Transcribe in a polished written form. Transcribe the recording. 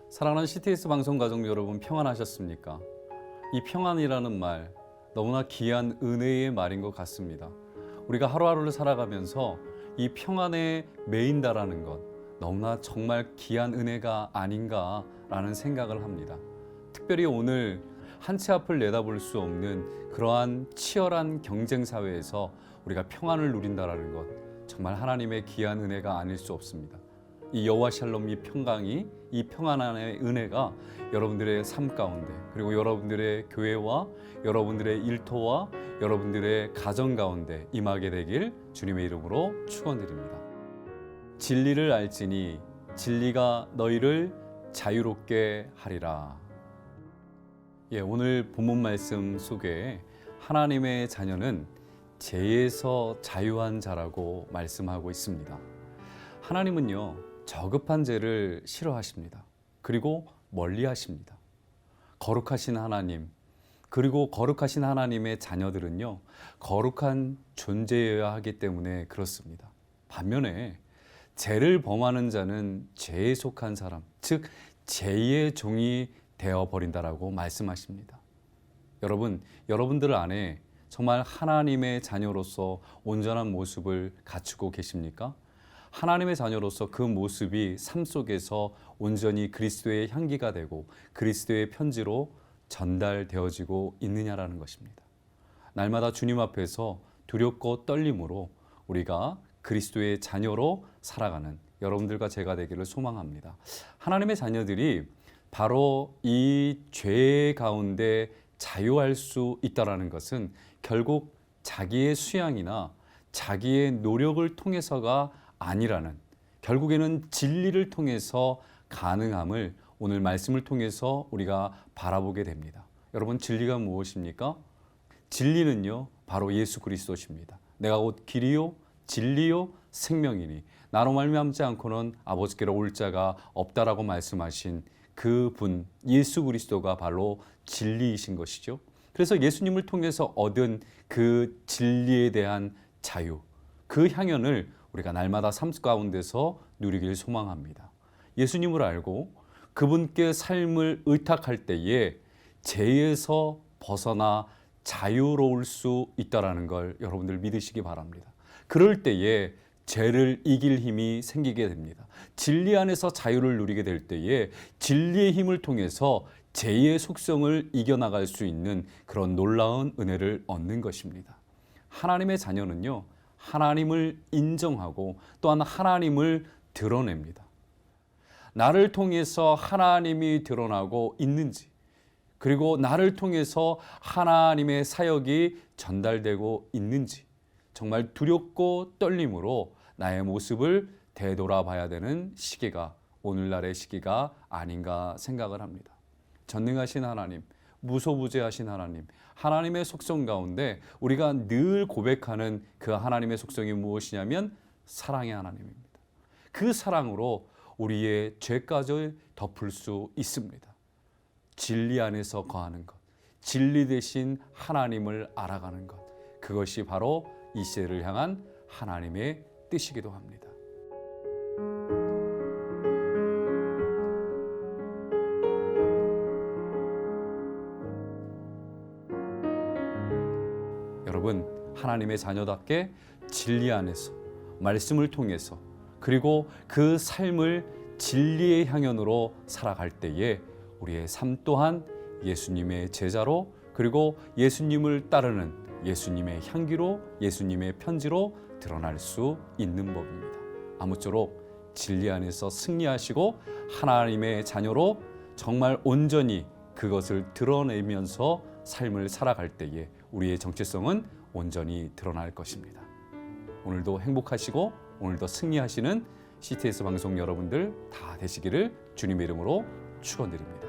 사랑하는 CTS 방송 가족 여러분, 평안하셨습니까? 이 평안이라는 말 너무나 귀한 은혜의 말인 것 같습니다. 우리가 하루하루를 살아가면서 이 평안에 매인다라는 것 너무나 정말 귀한 은혜가 아닌가라는 생각을 합니다. 특별히 오늘 한 치 앞을 내다볼 수 없는 그러한 치열한 경쟁 사회에서 우리가 평안을 누린다라는 것 정말 하나님의 귀한 은혜가 아닐 수 없습니다. 이 여호와 샬롬, 이 평강이, 이 평안의 은혜가 여러분들의 삶 가운데, 그리고 여러분들의 교회와 여러분들의 일터와 여러분들의 가정 가운데 임하게 되길 주님의 이름으로 축원드립니다. 진리를 알지니 진리가 너희를 자유롭게 하리라. 오늘 본문 말씀 속에 하나님의 자녀는 죄에서 자유한 자라고 말씀하고 있습니다. 하나님은요, 저급한 죄를 싫어하십니다. 그리고 멀리하십니다. 거룩하신 하나님, 그리고 거룩하신 하나님의 자녀들은요, 거룩한 존재여야 하기 때문에 그렇습니다. 반면에 죄를 범하는 자는 죄에 속한 사람, 즉 죄의 종이 되어버린다라고 말씀하십니다. 여러분, 여러분들 안에 정말 하나님의 자녀로서 온전한 모습을 갖추고 계십니까? 하나님의 자녀로서 그 모습이 삶 속에서 온전히 그리스도의 향기가 되고 그리스도의 편지로 전달되어지고 있느냐라는 것입니다. 날마다 주님 앞에서 두렵고 떨림으로 우리가 그리스도의 자녀로 살아가는 여러분들과 제가 되기를 소망합니다. 하나님의 자녀들이 바로 이 죄 가운데 자유할 수 있다는 것은 결국 자기의 수양이나 자기의 노력을 통해서가 아니라는, 결국에는 진리를 통해서 가능함을 오늘 말씀을 통해서 우리가 바라보게 됩니다. 여러분, 진리가 무엇입니까? 진리는요, 바로 예수 그리스도십니다. 내가 곧 길이요 진리요 생명이니 나로 말미암지 않고는 아버지께로 올 자가 없다라고 말씀하신 그분 예수 그리스도가 바로 진리이신 것이죠. 그래서 예수님을 통해서 얻은 그 진리에 대한 자유, 그 향연을 우리가 날마다 삶 가운데서 누리길 소망합니다. 예수님을 알고 그분께 삶을 의탁할 때에 죄에서 벗어나 자유로울 수 있다는 걸 여러분들 믿으시기 바랍니다. 그럴 때에 죄를 이길 힘이 생기게 됩니다. 진리 안에서 자유를 누리게 될 때에 진리의 힘을 통해서 죄의 속성을 이겨나갈 수 있는 그런 놀라운 은혜를 얻는 것입니다. 하나님의 자녀는요, 하나님을 인정하고 또한 하나님을 드러냅니다. 나를 통해서 하나님이 드러나고 있는지, 그리고 나를 통해서 하나님의 사역이 전달되고 있는지 정말 두렵고 떨림으로 나의 모습을 되돌아봐야 되는 시기가 오늘날의 시기가 아닌가 생각을 합니다. 전능하신 하나님, 무소부재하신 하나님, 하나님의 속성 가운데 우리가 늘 고백하는 그 하나님의 속성이 무엇이냐면 사랑의 하나님입니다. 그 사랑으로 우리의 죄까지 덮을 수 있습니다. 진리 안에서 거하는 것, 진리 대신 하나님을 알아가는 것, 그것이 바로 이 시대를 향한 하나님의 뜻이기도 합니다. 여러분, 하나님의 자녀답게 진리 안에서 말씀을 통해서 그리고 그 삶을 진리의 향연으로 살아갈 때에 우리의 삶 또한 예수님의 제자로, 그리고 예수님을 따르는 예수님의 향기로, 예수님의 편지로 드러날 수 있는 법입니다. 아무쪼록 진리 안에서 승리하시고 하나님의 자녀로 정말 온전히 그것을 드러내면서 삶을 살아갈 때에 우리의 정체성은 온전히 드러날 것입니다. 오늘도 행복하시고 오늘도 승리하시는 CTS 방송 여러분들 다 되시기를 주님의 이름으로 축원드립니다.